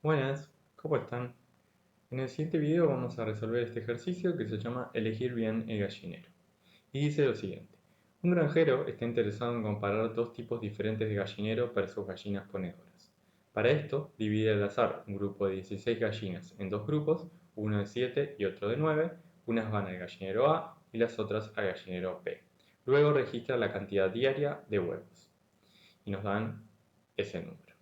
Buenas, ¿cómo están? En el siguiente video vamos a resolver este ejercicio que se llama Elegir bien el gallinero. Y dice lo siguiente. Un granjero está interesado en comparar dos tipos diferentes de gallinero para sus gallinas ponedoras. Para esto, divide al azar un grupo de 16 gallinas en dos grupos, uno de 7 y otro de 9. Unas van al gallinero A y las otras al gallinero B. Luego registra la cantidad diaria de huevos y nos dan ese número.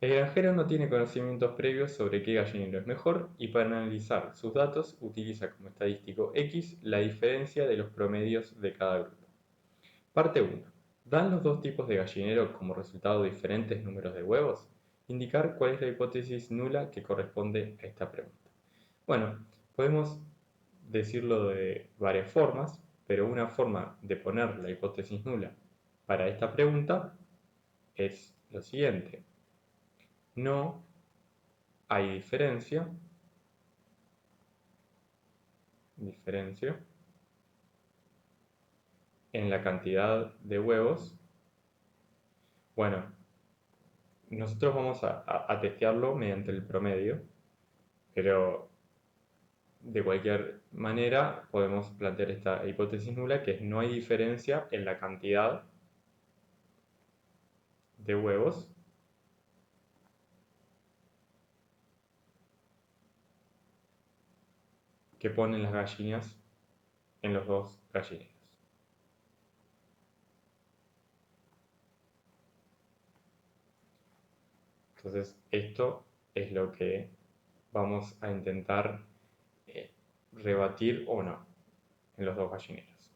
El granjero no tiene conocimientos previos sobre qué gallinero es mejor y para analizar sus datos utiliza como estadístico X la diferencia de los promedios de cada grupo. Parte 1. ¿Dan los dos tipos de gallinero como resultado diferentes números de huevos? Indicar cuál es la hipótesis nula que corresponde a esta pregunta. Bueno, podemos decirlo de varias formas, pero una forma de poner la hipótesis nula para esta pregunta es lo siguiente. No hay diferencia en la cantidad de huevos. Bueno, nosotros vamos a testearlo mediante el promedio, pero de cualquier manera podemos plantear esta hipótesis nula, que es no hay diferencia en la cantidad de huevos que ponen las gallinas en los dos gallineros. Entonces esto es lo que vamos a intentar eh, rebatir o no en los dos gallineros.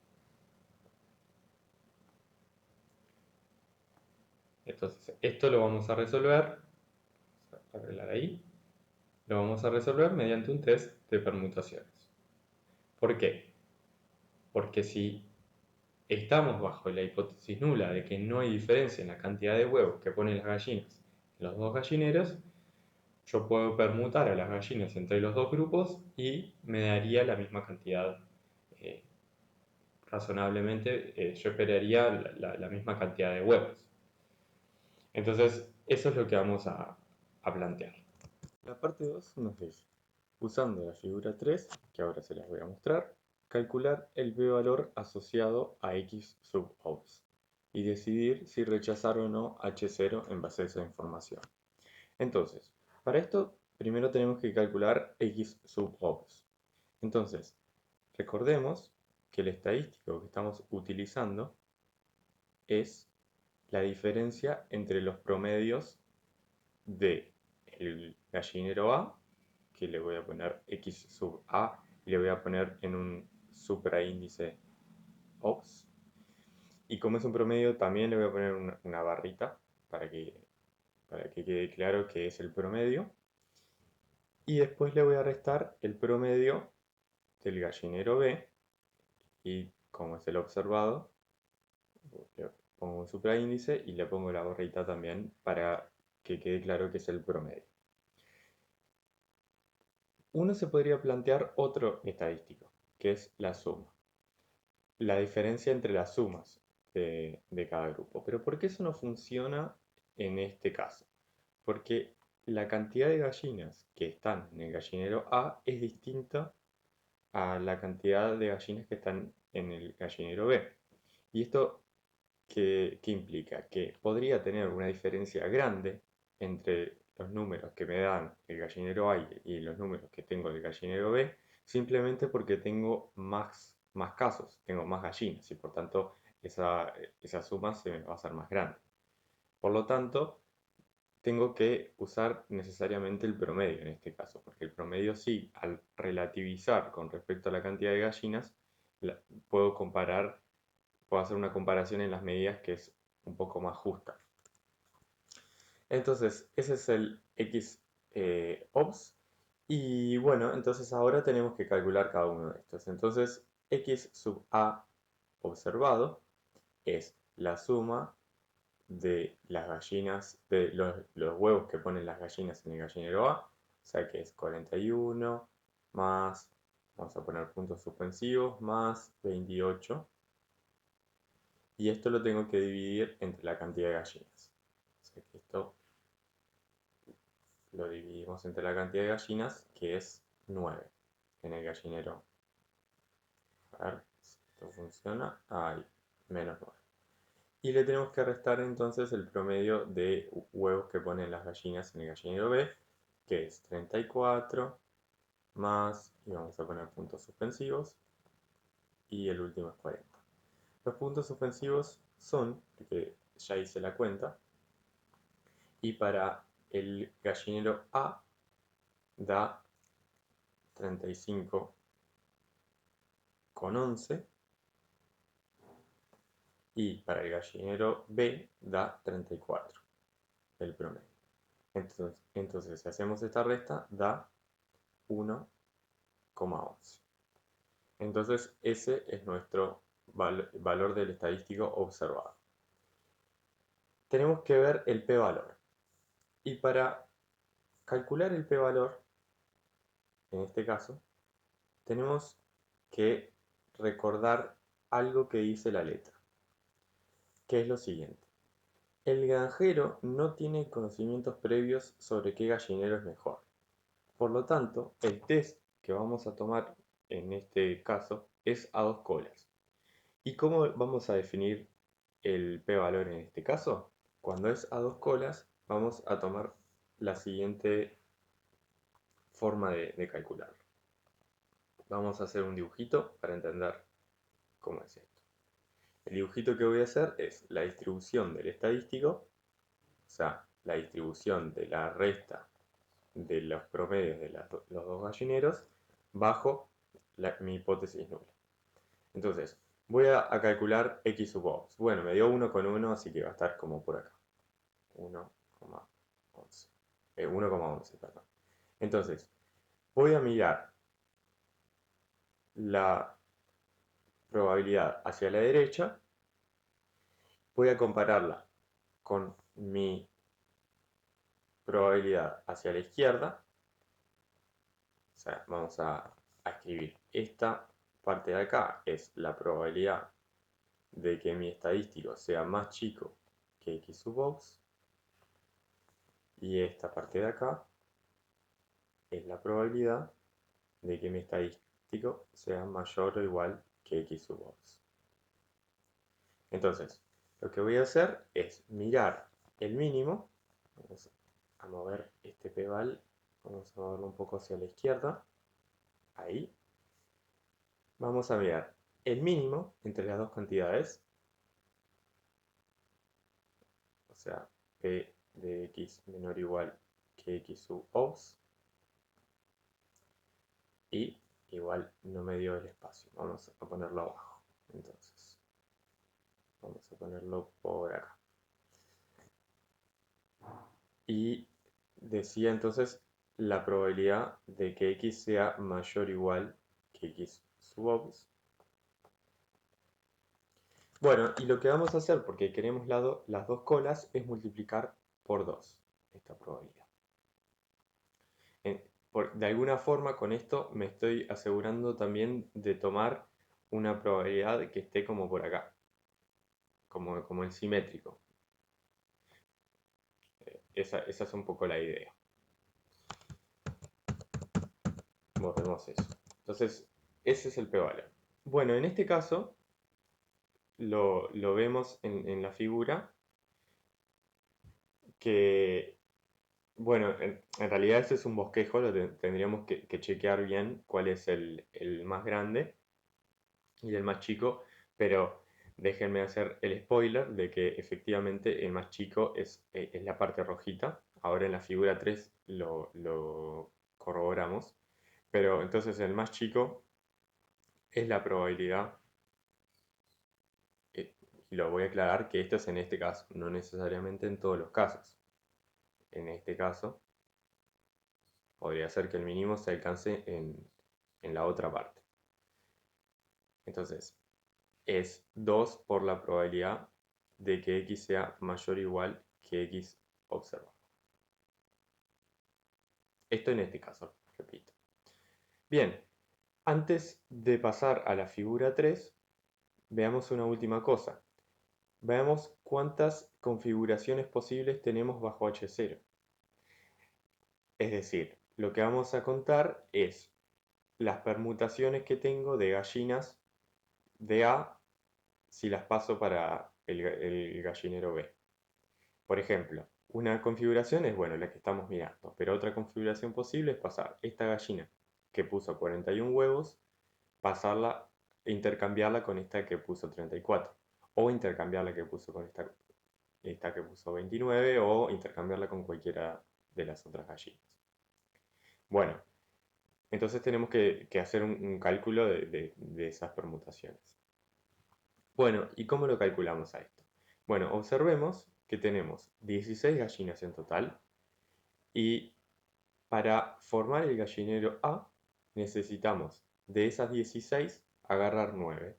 Entonces esto lo vamos a resolver, vamos a arreglar ahí, lo vamos a resolver mediante un test de permutaciones. ¿Por qué? Porque si estamos bajo la hipótesis nula de que no hay diferencia en la cantidad de huevos que ponen las gallinas en los dos gallineros, yo puedo permutar a las gallinas entre los dos grupos y me daría la misma cantidad. eh, Razonablemente, yo esperaría la misma cantidad de huevos. Entonces, eso es lo que vamos a plantear. La parte 2 nos dice, usando la figura 3, que ahora se las voy a mostrar, calcular el p-valor asociado a x sub ops y decidir si rechazar o no h0 en base a esa información. Entonces, para esto primero tenemos que calcular x sub ops. Entonces, recordemos que el estadístico que estamos utilizando es la diferencia entre los promedios del gallinero A, que le voy a poner x sub A y le voy a poner en un supraíndice ops. Y como es un promedio, también le voy a poner una barrita para que quede claro que es el promedio. Y después le voy a restar el promedio del gallinero B y como es el observado, le pongo un supraíndice y le pongo la barrita también para que quede claro que es el promedio. Uno se podría plantear otro estadístico, que es la suma. La diferencia entre las sumas de cada grupo. Pero ¿por qué eso no funciona en este caso? Porque la cantidad de gallinas que están en el gallinero A es distinta a la cantidad de gallinas que están en el gallinero B. ¿Y esto qué implica? Que podría tener una diferencia grande entre los números que me dan el gallinero A y los números que tengo del gallinero B, simplemente porque tengo más casos, tengo más gallinas y por tanto esa suma se me va a hacer más grande. Por lo tanto, tengo que usar necesariamente el promedio en este caso, porque el promedio sí, al relativizar con respecto a la cantidad de gallinas, puedo puedo hacer una comparación en las medidas que es un poco más justa. Entonces, ese es el x ops. Y bueno, entonces ahora tenemos que calcular cada uno de estos. Entonces, x sub a observado es la suma de las gallinas, de los huevos que ponen las gallinas en el gallinero A, o sea que es 41 más, vamos a poner puntos suspensivos, más 28. Y esto lo tengo que dividir entre la cantidad de gallinas. O sea que esto lo dividimos entre la cantidad de gallinas, que es 9 en el gallinero. A ver si esto funciona. Ahí, menos 9. Y le tenemos que restar entonces el promedio de huevos que ponen las gallinas en el gallinero B, que es 34 más, y vamos a poner puntos suspensivos, y el último es 40. Los puntos suspensivos son, porque ya hice la cuenta, y para el gallinero A da 35,11 y para el gallinero B da 34 el promedio. Entonces si hacemos esta resta da 1,11. Entonces ese es nuestro valor del estadístico observado. Tenemos que ver el p-valor. Y para calcular el p-valor, en este caso, tenemos que recordar algo que dice la letra, que es lo siguiente. El granjero no tiene conocimientos previos sobre qué gallinero es mejor. Por lo tanto, el test que vamos a tomar en este caso es a dos colas. ¿Y cómo vamos a definir el p-valor en este caso? Cuando es a dos colas, vamos a tomar la siguiente forma de calcularlo. Vamos a hacer un dibujito para entender cómo es esto. El dibujito que voy a hacer es la distribución del estadístico, o sea, la distribución de la resta de los promedios de los dos gallineros bajo mi hipótesis nula. Entonces, voy a calcular x sub o. Bueno, me dio 1,1, así que va a estar como por acá. 1,11. 1,11, perdón. Entonces, voy a mirar la probabilidad hacia la derecha, voy a compararla con mi probabilidad hacia la izquierda, o sea, vamos a escribir esta parte de acá, es la probabilidad de que mi estadístico sea más chico que x sub ox, y esta parte de acá es la probabilidad de que mi estadístico sea mayor o igual que x sub ox. Entonces, lo que voy a hacer es mirar el mínimo. Vamos a mover este p-val, vamos a moverlo un poco hacia la izquierda, ahí. Vamos a mirar el mínimo entre las dos cantidades, o sea, p de x menor o igual que x sub ox, y igual no me dio el espacio, vamos a ponerlo abajo. Entonces, vamos a ponerlo por acá. Y decía entonces la probabilidad de que x sea mayor o igual que x sub ox. Bueno, y lo que vamos a hacer, porque queremos las dos colas, es multiplicar por 2 esta probabilidad. De alguna forma con esto me estoy asegurando también de tomar una probabilidad que esté como por acá, como el simétrico. Esa es un poco la idea. Borremos eso. Entonces, ese es el p-valor. Bueno, en este caso lo vemos en la figura que, bueno, en realidad ese es un bosquejo, tendríamos que chequear bien cuál es el más grande y el más chico, pero déjenme hacer el spoiler de que efectivamente el más chico es la parte rojita. Ahora en la figura 3 lo corroboramos, pero entonces el más chico es la probabilidad, y lo voy a aclarar que esto es en este caso, no necesariamente en todos los casos. En este caso, podría ser que el mínimo se alcance en la otra parte. Entonces, es 2 por la probabilidad de que x sea mayor o igual que x observado. Esto en este caso, repito. Bien, antes de pasar a la figura 3, veamos una última cosa. Veamos cuántas configuraciones posibles tenemos bajo H0. Es decir, lo que vamos a contar es las permutaciones que tengo de gallinas de A si las paso para el gallinero B. Por ejemplo, una configuración es, bueno, la que estamos mirando, pero otra configuración posible es pasar esta gallina que puso 41 huevos, pasarla, intercambiarla con esta que puso 34, o intercambiarla que puso con esta que puso 29, o intercambiarla con cualquiera de las otras gallinas. Bueno, entonces tenemos que hacer un cálculo de esas permutaciones. Bueno, ¿y cómo lo calculamos a esto? Bueno, observemos que tenemos 16 gallinas en total y para formar el gallinero A necesitamos de esas 16 agarrar 9.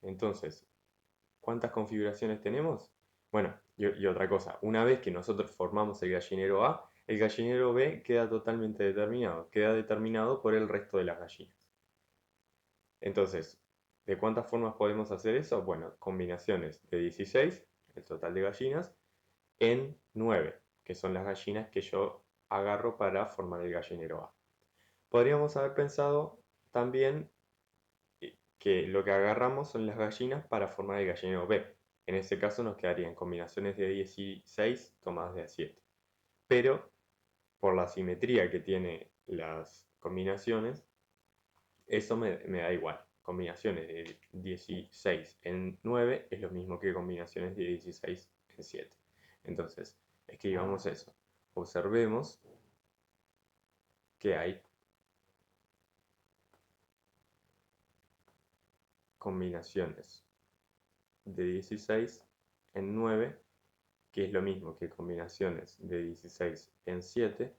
Entonces, ¿cuántas configuraciones tenemos? Bueno, y otra cosa, una vez que nosotros formamos el gallinero A, el gallinero B queda totalmente determinado, queda determinado por el resto de las gallinas. Entonces, ¿de cuántas formas podemos hacer eso? Bueno, combinaciones de 16, el total de gallinas, en 9, que son las gallinas que yo agarro para formar el gallinero A. Podríamos haber pensado también que lo que agarramos son las gallinas para formar el gallinero B. En ese caso nos quedarían combinaciones de 16 tomadas de A7. Pero por la simetría que tiene las combinaciones, eso me da igual. Combinaciones de 16 en 9 es lo mismo que combinaciones de 16 en 7. Entonces, escribamos eso. Observemos que hay combinaciones de 16 en 9, que es lo mismo que combinaciones de 16 en 7,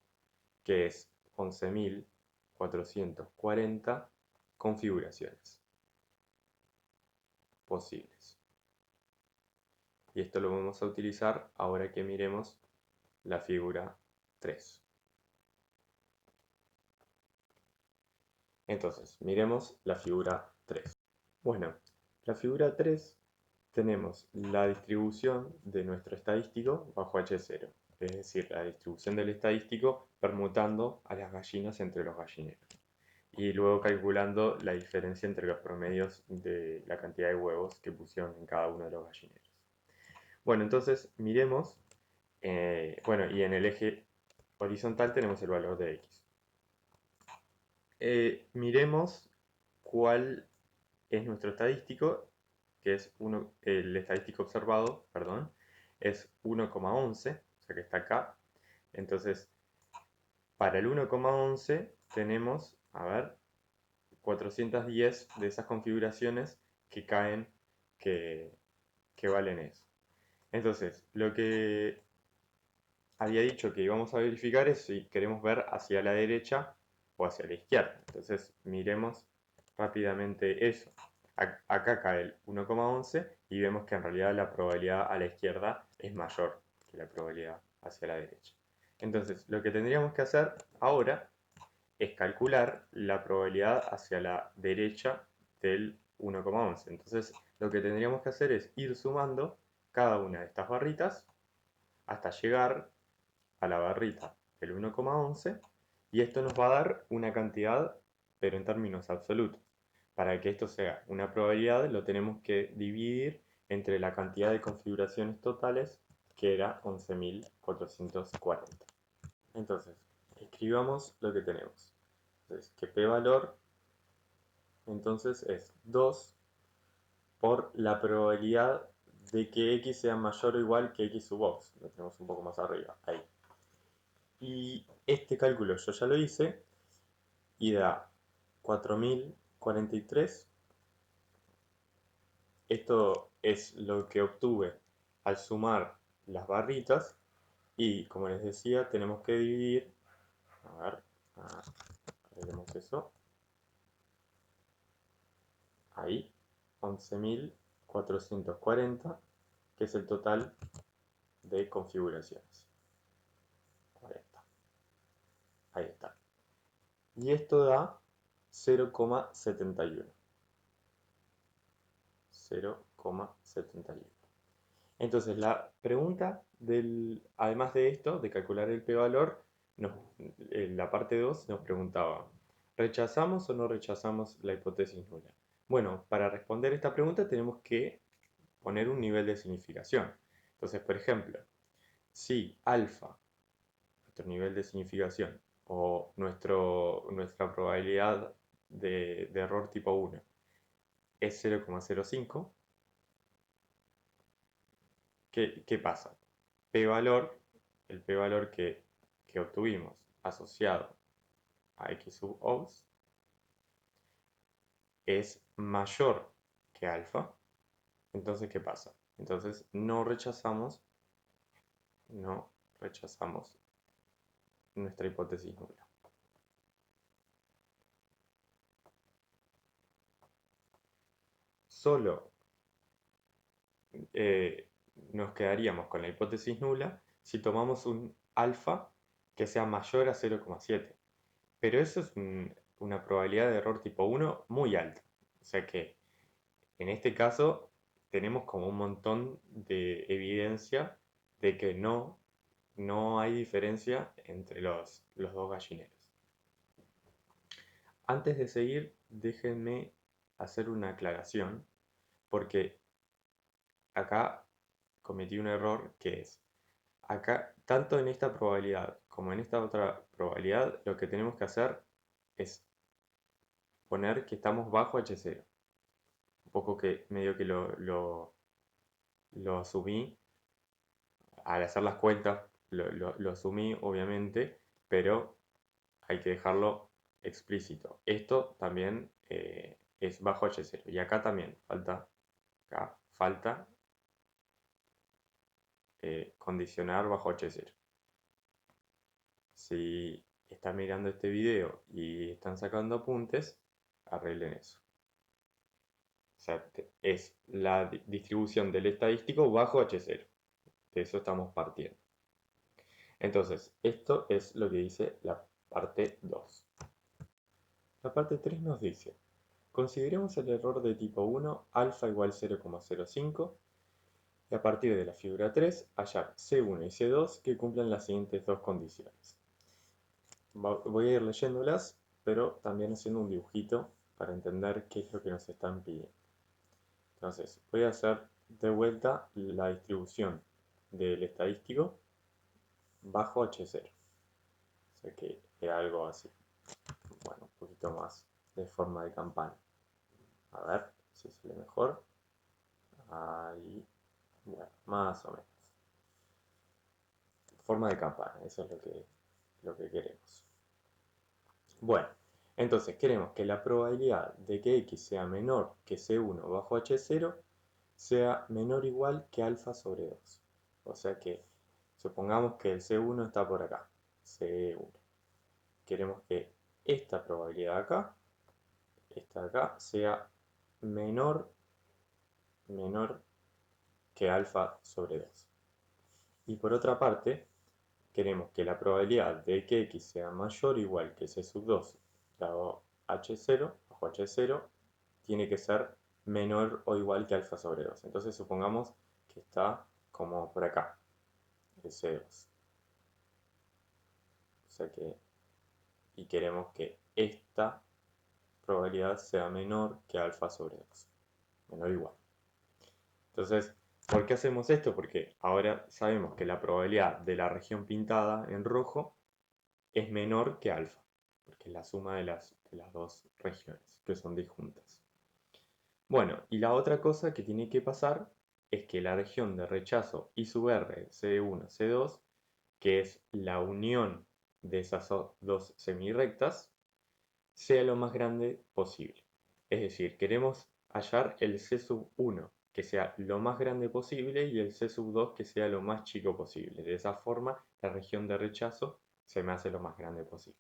que es 11.440 configuraciones posibles. Y esto lo vamos a utilizar ahora que miremos la figura 3. Entonces, miremos la figura 3. Bueno, la figura 3 tenemos la distribución de nuestro estadístico bajo H0, es decir, la distribución del estadístico permutando a las gallinas entre los gallineros y luego calculando la diferencia entre los promedios de la cantidad de huevos que pusieron en cada uno de los gallineros. Bueno, entonces miremos, bueno, y en el eje horizontal tenemos el valor de x. Miremos cuál es nuestro estadístico, que es el estadístico observado, perdón, es 1,11, o sea que está acá. Entonces, para el 1,11 tenemos, a ver, 410 de esas configuraciones que caen, que valen eso. Entonces, lo que había dicho que íbamos a verificar es si queremos ver hacia la derecha o hacia la izquierda. Entonces, miremos rápidamente eso. Acá cae el 1,11 y vemos que en realidad la probabilidad a la izquierda es mayor que la probabilidad hacia la derecha. Entonces, lo que tendríamos que hacer ahora es calcular la probabilidad hacia la derecha del 1,11. Entonces, lo que tendríamos que hacer es ir sumando cada una de estas barritas hasta llegar a la barrita del 1,11 y esto nos va a dar una cantidad, pero en términos absolutos. Para que esto sea una probabilidad lo tenemos que dividir entre la cantidad de configuraciones totales, que era 11.440. Entonces, escribamos lo que tenemos. Entonces, que p-valor entonces es 2 por la probabilidad de que x sea mayor o igual que x sub ox. Lo tenemos un poco más arriba, ahí. Y este cálculo yo ya lo hice y da 4043. Esto es lo que obtuve al sumar las barritas y como les decía tenemos que dividir, a ver, haremos eso, ahí, 11.440, que es el total de configuraciones. 40. Ahí está. Y esto da 0,71. 0,71. Entonces la pregunta además de esto, de calcular el p-valor, la parte 2 nos preguntaba, ¿rechazamos o no rechazamos la hipótesis nula? Bueno, para responder esta pregunta tenemos que poner un nivel de significación. Entonces, por ejemplo, si alfa, nuestro nivel de significación, o nuestra probabilidad de error tipo 1 es 0,05, ¿qué pasa? P-valor, el p-valor que obtuvimos asociado a x sub ops es mayor que alfa. Entonces, ¿qué pasa? Entonces no rechazamos nuestra hipótesis nula. Solo nos quedaríamos con la hipótesis nula si tomamos un alfa que sea mayor a 0,7. Pero eso es una probabilidad de error tipo 1 muy alta. O sea que en este caso tenemos como un montón de evidencia de que no hay diferencia entre los dos gallineros. Antes de seguir, déjenme hacer una aclaración, porque acá cometí un error que es, acá, tanto en esta probabilidad como en esta otra probabilidad, lo que tenemos que hacer es poner que estamos bajo H0. Un poco que medio que lo asumí, al hacer las cuentas lo asumí obviamente, pero hay que dejarlo explícito. Esto también es bajo H0. Y acá también falta condicionar bajo H0. Si están mirando este video y están sacando apuntes, arreglen eso. O sea, es la distribución del estadístico bajo H0. De eso estamos partiendo. Entonces, esto es lo que dice la parte 2. La parte 3 nos dice, consideremos el error de tipo 1, alfa igual 0,05, y a partir de la figura 3, hallar C1 y C2 que cumplan las siguientes dos condiciones. Voy a ir leyéndolas, pero también haciendo un dibujito para entender qué es lo que nos están pidiendo. Entonces, voy a hacer de vuelta la distribución del estadístico bajo H0. O sea que es algo así. Bueno, un poquito más de forma de campana. A ver si sale mejor. Ahí, bueno, más o menos. Forma de campana, eso es lo que queremos. Bueno, entonces queremos que la probabilidad de que x sea menor que C1 bajo H0 sea menor o igual que alfa sobre 2. O sea que supongamos que el C1 está por acá, C1. Queremos que esta probabilidad acá, esta de acá, sea menor que alfa sobre 2. Y por otra parte, queremos que la probabilidad de que x sea mayor o igual que c sub 2 dado h0 bajo h0 tiene que ser menor o igual que alfa sobre 2. Entonces supongamos que está como por acá, el c2. O sea que, y queremos que esta probabilidad sea menor que alfa sobre 2. Menor o igual. Entonces, ¿por qué hacemos esto? Porque ahora sabemos que la probabilidad de la región pintada en rojo es menor que alfa, porque es la suma de las dos regiones, que son disjuntas. Bueno, y la otra cosa que tiene que pasar es que la región de rechazo I sub R, C1, C2, que es la unión de esas dos semirrectas, sea lo más grande posible. Es decir, queremos hallar el C sub 1 que sea lo más grande posible y el C sub 2 que sea lo más chico posible. De esa forma, la región de rechazo se me hace lo más grande posible.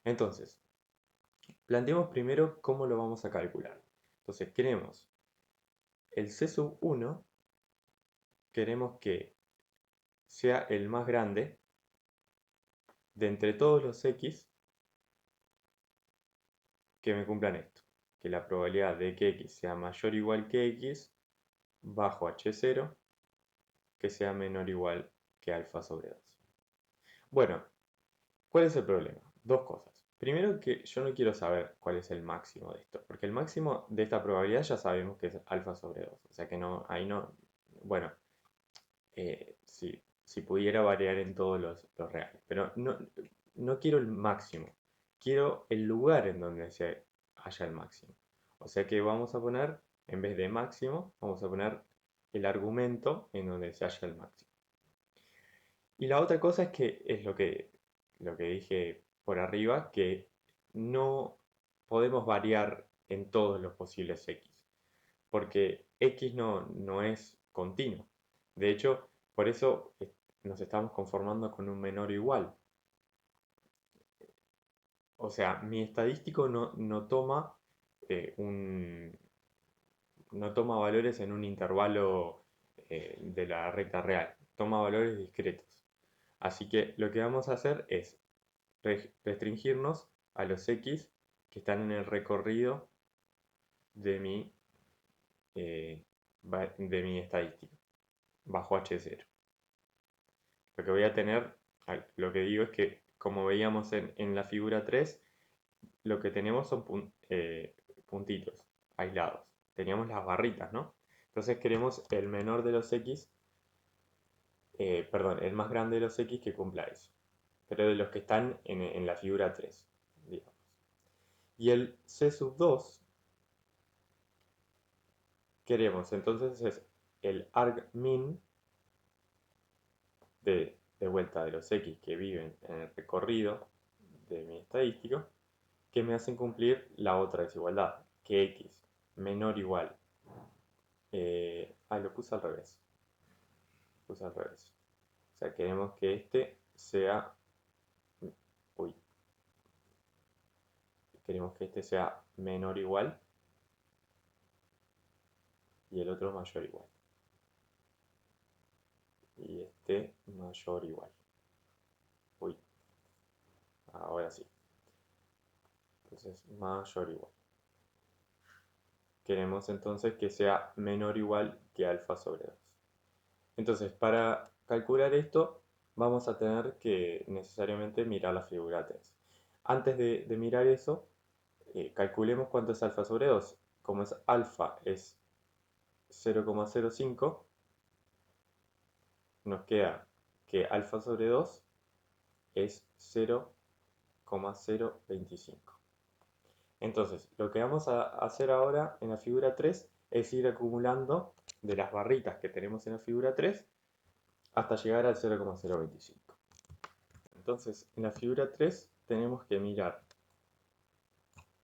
Entonces, planteemos primero cómo lo vamos a calcular. Entonces, queremos el C sub 1, queremos que sea el más grande de entre todos los X que me cumplan esto. Que la probabilidad de que X sea mayor o igual que X bajo H0 que sea menor o igual que alfa sobre 2. Bueno, ¿Cuál es el problema? Dos cosas. Primero que yo no quiero saber cuál es el máximo de esto, porque el máximo de esta probabilidad ya sabemos que es alfa sobre 2. O sea que no, ahí no, bueno, si pudiera variar en todos los reales, pero no quiero el máximo, quiero el lugar en donde se haya el máximo. O sea que vamos a poner, en vez de máximo, vamos a poner el argumento en donde se haya el máximo. Y la otra cosa es que es lo que dije por arriba, que no podemos variar en todos los posibles x, porque x no es continuo. De hecho, por eso nos estamos conformando con un menor o igual. O sea, mi estadístico no toma valores en un intervalo de la recta real, toma valores discretos. Así que lo que vamos a hacer es restringirnos a los x que están en el recorrido de eh, de mi estadística, bajo h0. Lo que voy a tener, lo que digo es que, como veíamos en la figura 3, lo que tenemos son puntitos aislados. Teníamos las barritas, ¿no? Entonces queremos el menor de los x, perdón, el más grande de los x que cumpla eso. Pero de los que están en la figura 3, digamos. Y el C sub 2 queremos entonces es el argmin de vuelta de los x que viven en el recorrido de mi estadístico, que me hacen cumplir la otra desigualdad, que x menor o igual. Lo puse al revés. Puse al revés. O sea, queremos que este sea. Uy. Queremos que este sea menor o igual y el otro mayor o igual. Y este mayor o igual. Uy. Ahora sí. Entonces, mayor o igual. Queremos entonces que sea menor o igual que alfa sobre 2. Entonces, para calcular esto, vamos a tener que necesariamente mirar la figura 3. Antes de mirar eso, calculemos cuánto es alfa sobre 2. Como es alfa es 0,05, nos queda que alfa sobre 2 es 0,025. Entonces, lo que vamos a hacer ahora en la figura 3 es ir acumulando de las barritas que tenemos en la figura 3 hasta llegar al 0,025. Entonces, en la figura 3 tenemos que mirar,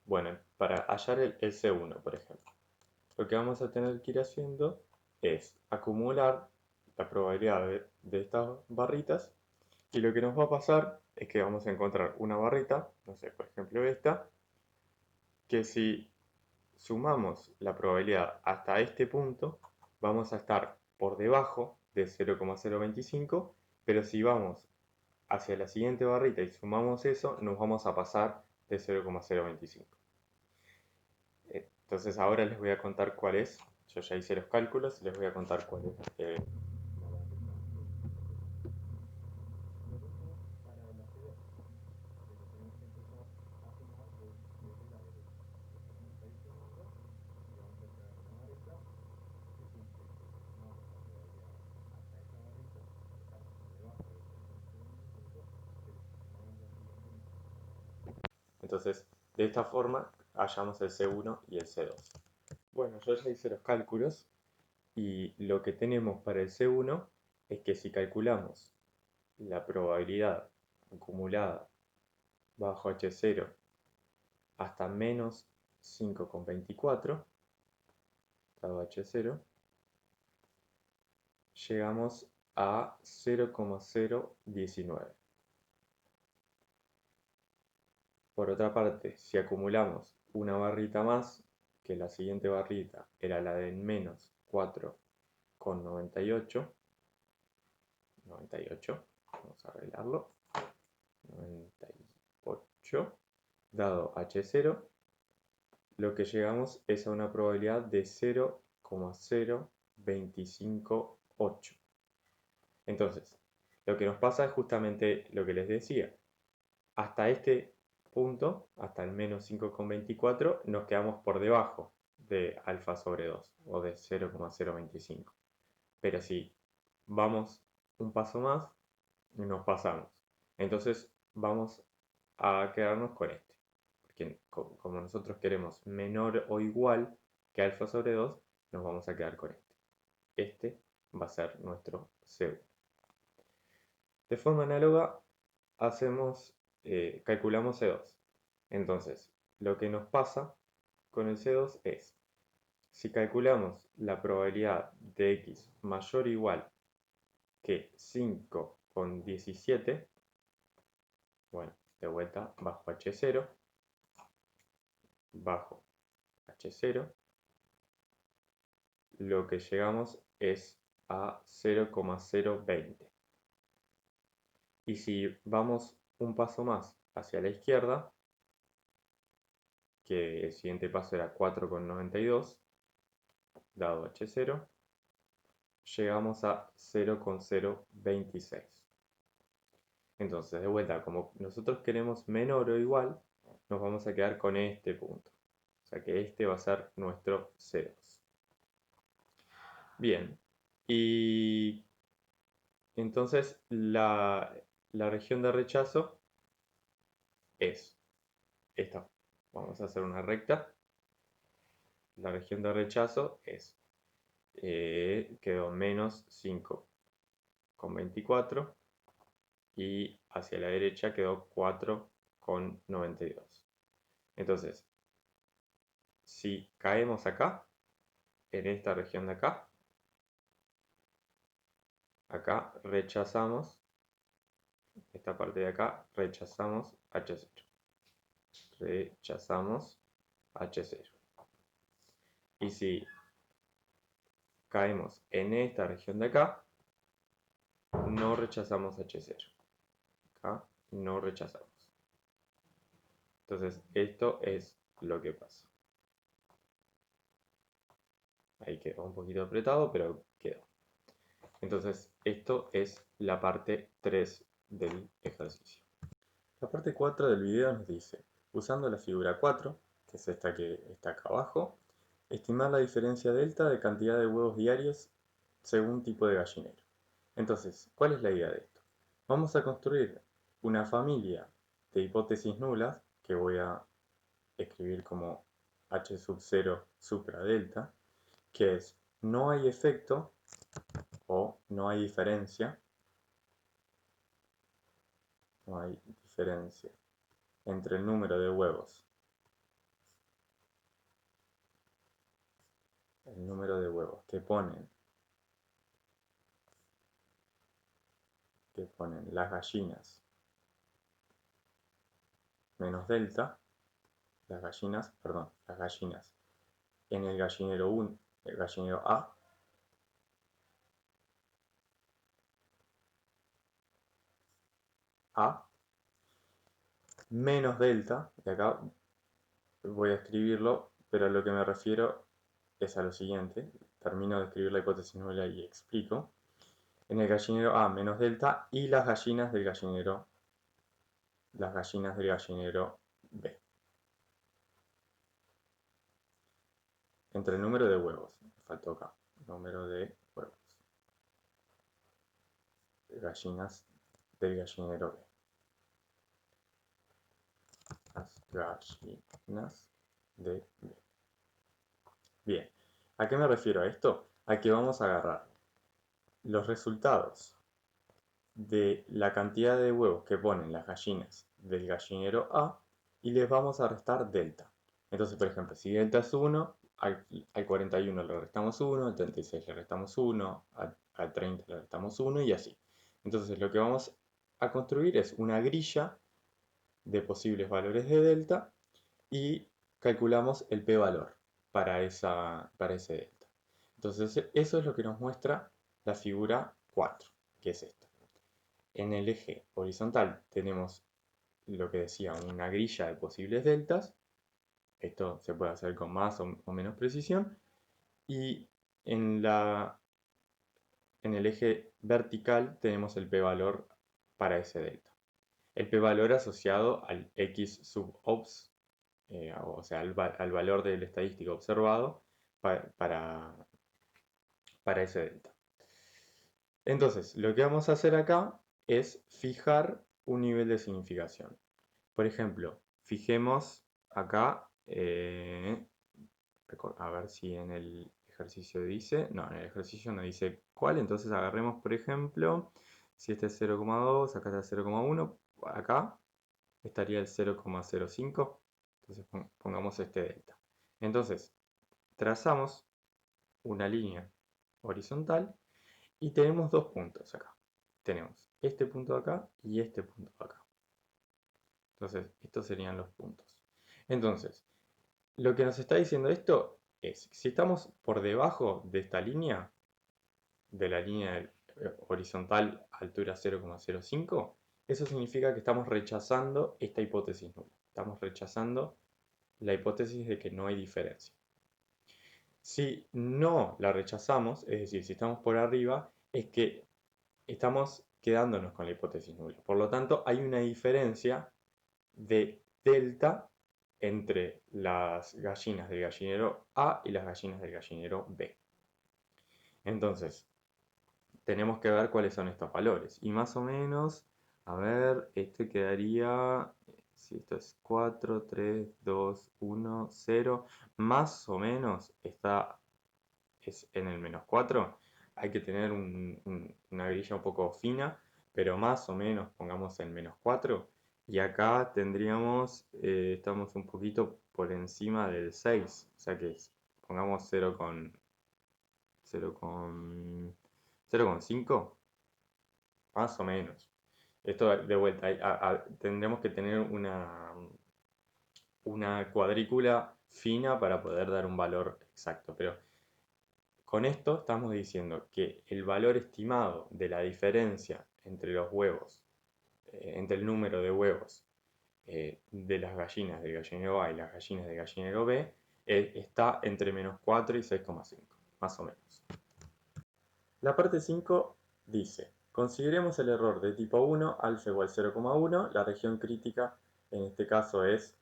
bueno, para hallar el C1, por ejemplo, lo que vamos a tener que ir haciendo es acumular la probabilidad de estas barritas, y lo que nos va a pasar es que vamos a encontrar una barrita, no sé, por ejemplo esta, que si sumamos la probabilidad hasta este punto, vamos a estar por debajo de 0,025, pero si vamos hacia la siguiente barrita y sumamos eso, nos vamos a pasar de 0,025. Entonces ahora les voy a contar cuál es. Yo ya hice los cálculos y les voy a contar cuál es. Entonces, de esta forma, hallamos el C1 y el C2. Bueno, yo ya hice los cálculos y lo que tenemos para el C1 es que si calculamos la probabilidad acumulada bajo H0 hasta menos 5,24, dado H0, llegamos a 0,019. Por otra parte, si acumulamos una barrita más, que la siguiente barrita era la de menos 4,98, 98, vamos a arreglarlo, 98, dado H0, lo que llegamos es a una probabilidad de 0,0258. Entonces, lo que nos pasa es justamente lo que les decía. hasta este punto, hasta el menos 5,24, nos quedamos por debajo de alfa sobre 2 o de 0,025. Pero si vamos un paso más, nos pasamos. Entonces vamos a quedarnos con este. Porque como nosotros queremos menor o igual que alfa sobre 2, nos vamos a quedar con este. Este va a ser nuestro C1. De forma análoga, calculamos C2. Entonces, lo que nos pasa con el C2 es, si calculamos la probabilidad de X mayor o igual que 5,17, bueno, de vuelta bajo H0, bajo H0, lo que llegamos es a 0,020. Y si vamos un paso más hacia la izquierda, que el siguiente paso era 4,92, dado H0, llegamos a 0,026. Entonces, de vuelta, como nosotros queremos menor o igual, nos vamos a quedar con este punto. O sea que este va a ser nuestro C2. Bien, y entonces la región de rechazo es esta. Vamos a hacer una recta. La región de rechazo es, quedó menos 5,24 y hacia la derecha quedó 4,92. Entonces, si caemos acá, en esta región de acá, rechazamos, esta parte de acá, rechazamos H0. Rechazamos H0. Y si caemos en esta región de acá, no rechazamos H0. Acá no rechazamos. Entonces, esto es lo que pasa. Ahí quedó un poquito apretado, pero quedó. Entonces, esto es la parte 3 del ejercicio. La parte 4 del video nos dice, usando la figura 4, que es esta que está acá abajo, estimar la diferencia delta de cantidad de huevos diarios según tipo de gallinero. Entonces, ¿cuál es la idea de esto? Vamos a construir una familia de hipótesis nulas, que voy a escribir como H sub 0 supra delta, que es no hay efecto o no hay diferencia entre el número de huevos que ponen las gallinas menos delta, las gallinas en el gallinero 1, el gallinero A menos delta, de acá voy a escribirlo, pero a lo que me refiero es a lo siguiente. Termino de escribir la hipótesis nula y explico. En el gallinero A menos delta y las gallinas del gallinero B. Entre el número de huevos, faltó acá, número de huevos. Gallinas del gallinero B. Las gallinas de B. Bien, ¿a qué me refiero a esto? A que vamos a agarrar los resultados de la cantidad de huevos que ponen las gallinas del gallinero A y les vamos a restar delta. Entonces, por ejemplo, si delta es 1, al 41 le restamos 1, al 36 le restamos 1, al 30 le restamos 1 y así. Entonces, lo que vamos a construir es una grilla de posibles valores de delta y calculamos el p-valor para ese delta. Entonces, eso es lo que nos muestra la figura 4, que es esta. En el eje horizontal tenemos lo que decía, una grilla de posibles deltas. Esto se puede hacer con más o menos precisión. Y en el eje vertical tenemos el p-valor para ese delta. el p-valor asociado al x sub ops, o sea, al valor del estadístico observado para ese delta. Entonces, lo que vamos a hacer acá es fijar un nivel de significación. Por ejemplo, fijemos acá, a ver si en el ejercicio dice, no, en el ejercicio no dice cuál, entonces agarremos, por ejemplo, si este es 0,2, acá está 0,1, acá estaría el 0,05, entonces pongamos este delta. Entonces, trazamos una línea horizontal y tenemos dos puntos acá. Tenemos este punto de acá y este punto de acá. Entonces, estos serían los puntos. Entonces, lo que nos está diciendo esto es, si estamos por debajo de esta línea, de la línea horizontal altura 0,05, eso significa que estamos rechazando esta hipótesis nula. Estamos rechazando la hipótesis de que no hay diferencia. Si no la rechazamos, es decir, si estamos por arriba, es que estamos quedándonos con la hipótesis nula. Por lo tanto, hay una diferencia de delta entre las gallinas del gallinero A y las gallinas del gallinero B. Entonces, tenemos que ver cuáles son estos valores. Y más o menos, a ver, este quedaría, si esto es 4, 3, 2, 1, 0, más o menos es en el menos 4. Hay que tener una grilla un poco fina, pero más o menos pongamos en menos 4. Y acá tendríamos, estamos un poquito por encima del 6, o sea que pongamos 0,5, más o menos. Esto de vuelta, tendremos que tener una cuadrícula fina para poder dar un valor exacto, pero con esto estamos diciendo que el valor estimado de la diferencia entre los huevos, entre el número de huevos de las gallinas del gallinero A y las gallinas del gallinero B, está entre menos 4 y 6,5, más o menos. La parte 5 dice, consideremos el error de tipo 1, alfa igual 0,1, la región crítica en este caso es,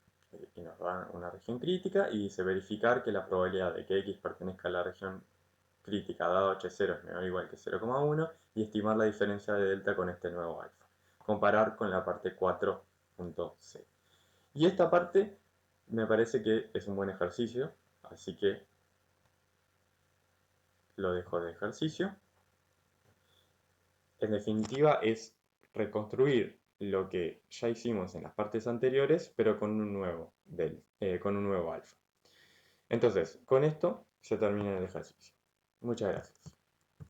y nos da una región crítica, y dice verificar que la probabilidad de que X pertenezca a la región crítica dado H0 es menor o igual que 0,1 y estimar la diferencia de delta con este nuevo alfa. Comparar con la parte 4.c. Y esta parte me parece que es un buen ejercicio, así que lo dejo de ejercicio. En definitiva es reconstruir lo que ya hicimos en las partes anteriores, pero con un nuevo alfa. Entonces, con esto se termina el ejercicio. Muchas gracias.